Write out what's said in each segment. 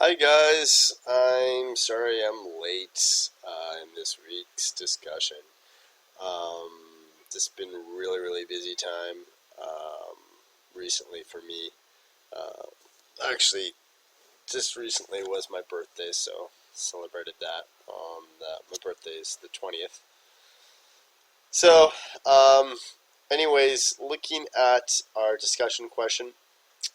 Hi guys, I'm sorry I'm late in this week's discussion. Um, this has been a really busy time recently for me. Uh, actually, just recently was my birthday, so celebrated that. My birthday is the 20th. So, um, anyways, looking at our discussion question,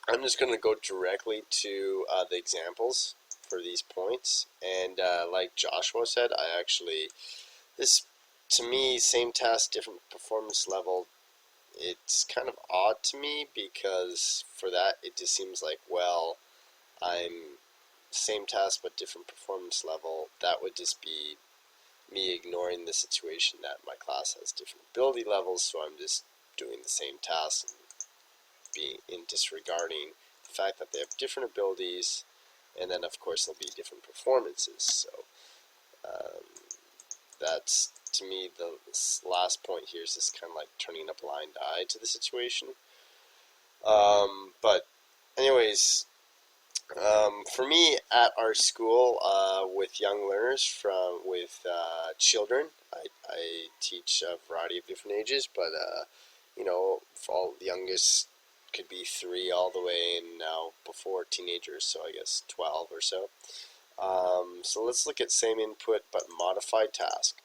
I'm just going to go directly to the examples for these points. And like Joshua said, this, to me, same task, different performance level, it's kind of odd to me because for that, it just seems like, well, I'm same task but different performance level. That would just be me ignoring the situation that my class has different ability levels, so I'm just doing the same task and being in disregarding the fact that they have different abilities, and then of course there'll be different performances. So um, that's, to me, the last point here is just kind of like turning a blind eye to the situation. But anyways, for me at our school with young learners with children, I teach a variety of different ages, but for all the youngest could be 3 all the way and now before teenagers, so I guess 12 or so. So let's look at same input but modified task.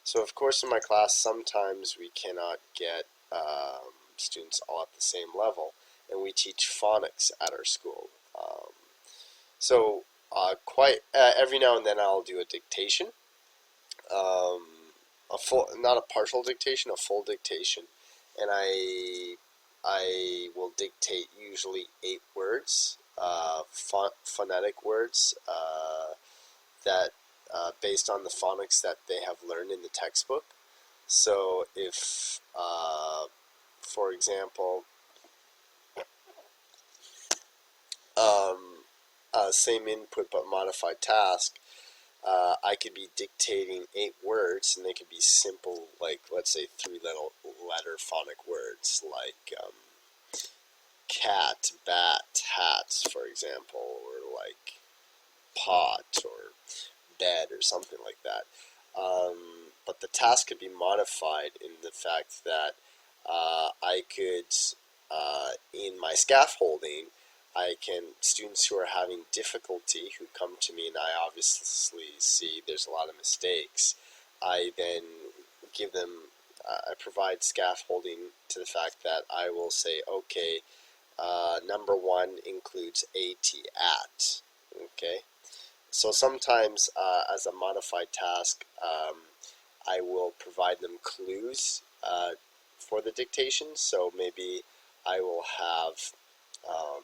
So of course in my class sometimes we cannot get students all at the same level, and we teach phonics at our school. So quite every now and then I'll do a dictation, um, a full, not a partial dictation, a full dictation, and I will dictate usually 8 words, phonetic words that based on the phonics that they have learned in the textbook. So if, for example, same input but modified task, I could be dictating 8 words, and they could be simple, like let's say 3 letter phonic words, like cat, bat, hat, for example, or like pot or bed or something like that. But the task could be modified in the fact that I could, in my scaffolding, students who are having difficulty, who come to me and I obviously see there's a lot of mistakes, I then give them, I provide scaffolding to the fact that I will say, okay, number 1 includes at, okay? So sometimes as a modified task, I will provide them clues for the dictation. So maybe I will have um,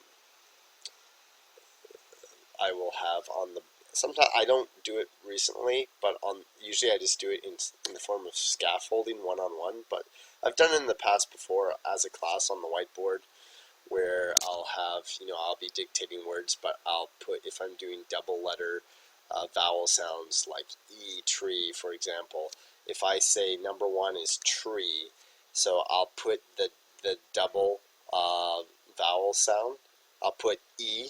on the, sometimes I don't do it recently, but usually I just do it in the form of scaffolding one-on-one. But I've done it in the past before as a class on the whiteboard, where I'll be dictating words, but I'll put, if I'm doing double letter vowel sounds like E, tree, for example, if I say number 1 is tree, so I'll put the double vowel sound. I'll put E,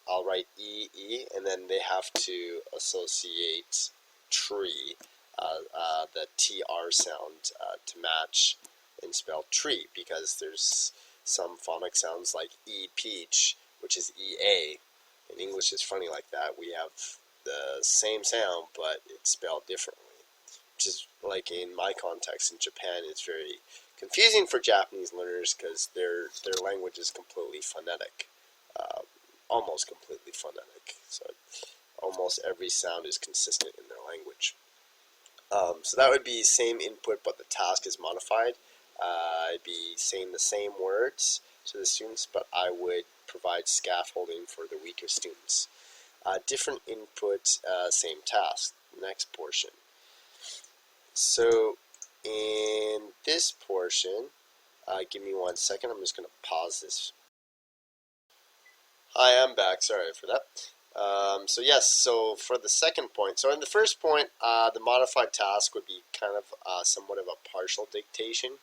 I'll write E, E, and then they have to associate tree, the TR sound, to match and spell tree, because there's some phonic sounds like E, peach, which is EA. In English, it's funny like that. We have the same sound, but it's spelled differently, which is, like in my context in Japan, it's very confusing for Japanese learners because their language is completely phonetic, almost completely phonetic. So almost every sound is consistent in their language. So that would be same input, but the task is modified. I'd be saying the same words to the students, but I would provide scaffolding for the weaker students. Different input, same task. Next portion. So in this portion, give me 1 second. I'm just going to pause this. Hi, I'm back. Sorry for that. So yes, so for the second point, so in the first point, the modified task would be kind of somewhat of a partial dictation.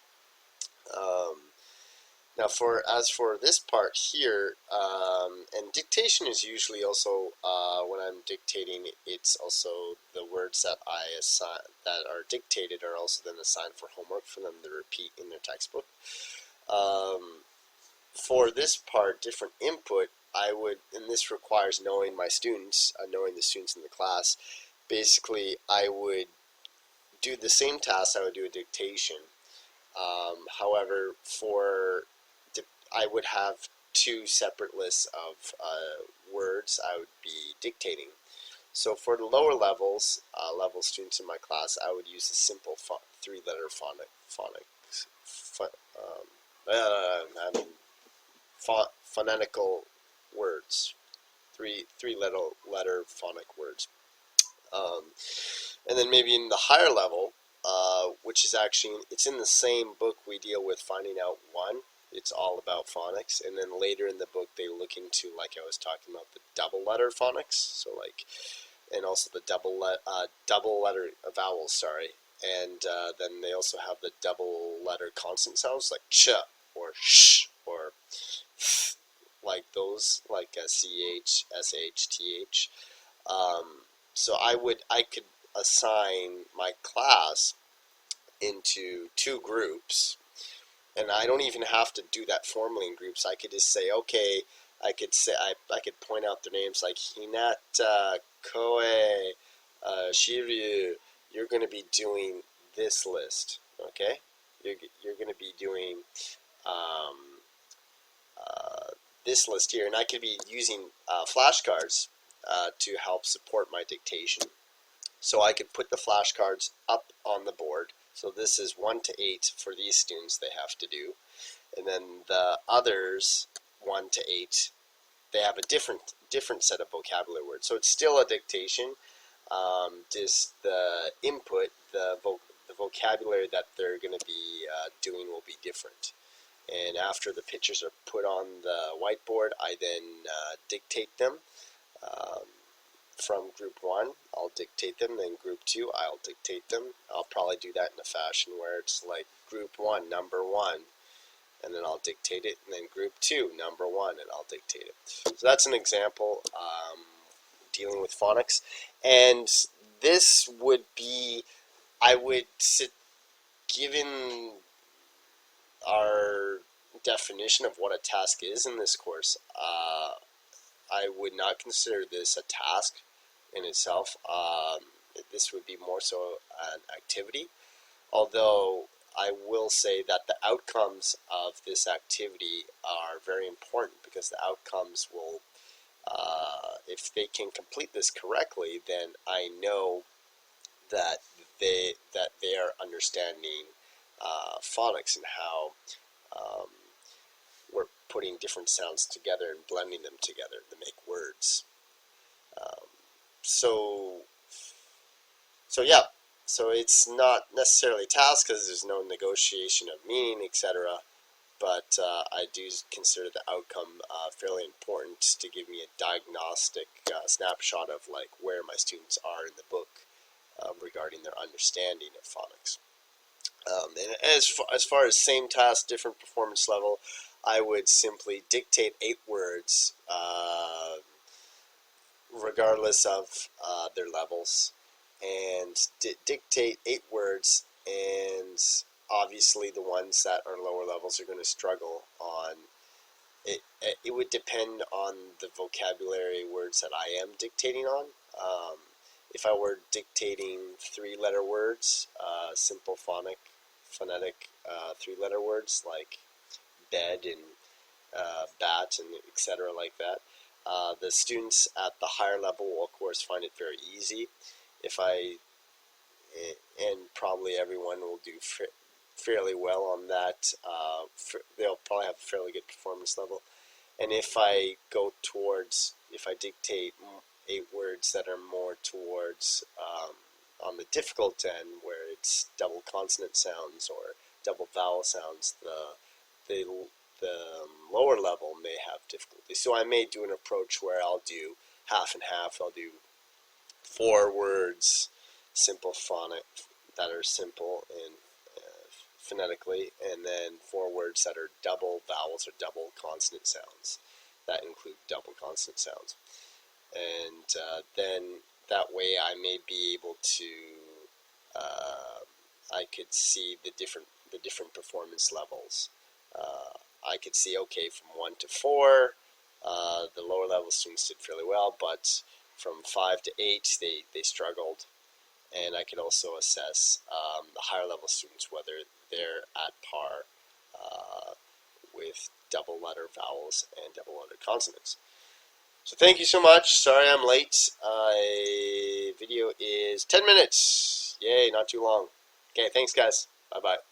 Now, as for this part here, and dictation is usually also when I'm dictating, it's also the words that I assign that are dictated are also then assigned for homework for them to repeat in their textbook. For this part, different input, I would, and this requires knowing my students, knowing the students in the class. Basically, I would do the same task. I would do a dictation. However, I would have two separate lists of words I would be dictating. So for the lower levels, level students in my class, I would use a simple three-letter phonetical words, three letter phonic words. And then maybe in the higher level, which is actually, it's in the same book we deal with finding out one. It's all about phonics. And then later in the book, they look into, like I was talking about, the double letter phonics. So like, and also the double letter vowels, sorry. And then they also have the double letter consonant sounds like ch or sh or like those, like ch, sh, th. So I could assign my class into two groups, and I don't even have to do that formally in groups. I could just say, okay, I could point out their names like Hinata, Koe, Shiryu. You're going to be doing this list, okay? You're going to be doing this list here, and I could be using flashcards to help support my dictation. So I could put the flashcards up on the board. So this is 1 to 8 for these students they have to do. And then the others, 1 to 8, they have a different set of vocabulary words. So it's still a dictation. Just the input, the vocabulary that they're going to be doing will be different. And after the pictures are put on the whiteboard, I then dictate them. From group 1, I'll dictate them, then group 2, I'll dictate them. I'll probably do that in a fashion where it's like group 1, number 1, and then I'll dictate it, and then group 2, number 1, and I'll dictate it. So that's an example dealing with phonics. And this would be, given our definition of what a task is in this course, I would not consider this a task in itself. This would be more so an activity, although I will say that the outcomes of this activity are very important, because the outcomes will, if they can complete this correctly, then I know that they are understanding phonics and how we're putting different sounds together and blending them together to make words. So yeah, so it's not necessarily a task because there's no negotiation of meaning, etc. But I do consider the outcome fairly important to give me a diagnostic snapshot of like where my students are in the book regarding their understanding of phonics. And as far as same task, different performance level, I would simply dictate 8 words regardless of their levels, and dictate 8 words, and obviously the ones that are lower levels are going to struggle on it. It would depend on the vocabulary words that I am dictating on. If I were dictating 3-letter words, simple phonetic 3-letter words like bed and bat and etc. like that, the students at the higher level will of course find it very easy. And probably everyone will do fairly well on that. They'll probably have a fairly good performance level. And if I dictate 8 words that are more towards on the difficult end, where it's double consonant sounds or double vowel sounds, the lower level may have difficulty. So I may do an approach where I'll do half and half. I'll do 4 words, simple phonic, that are simple, and phonetically, and then 4 words that are double vowels or double consonant sounds that include double consonant sounds. And then that way I may be able to, I could see the different performance levels. I could see, okay, from 1 to 4, the lower level students did fairly well, but from 5 to 8, they struggled. And I could also assess the higher level students, whether they're at par with double letter vowels and double letter consonants. So thank you so much. Sorry I'm late. Video is 10 minutes. Yay, not too long. Okay, thanks guys. Bye-bye.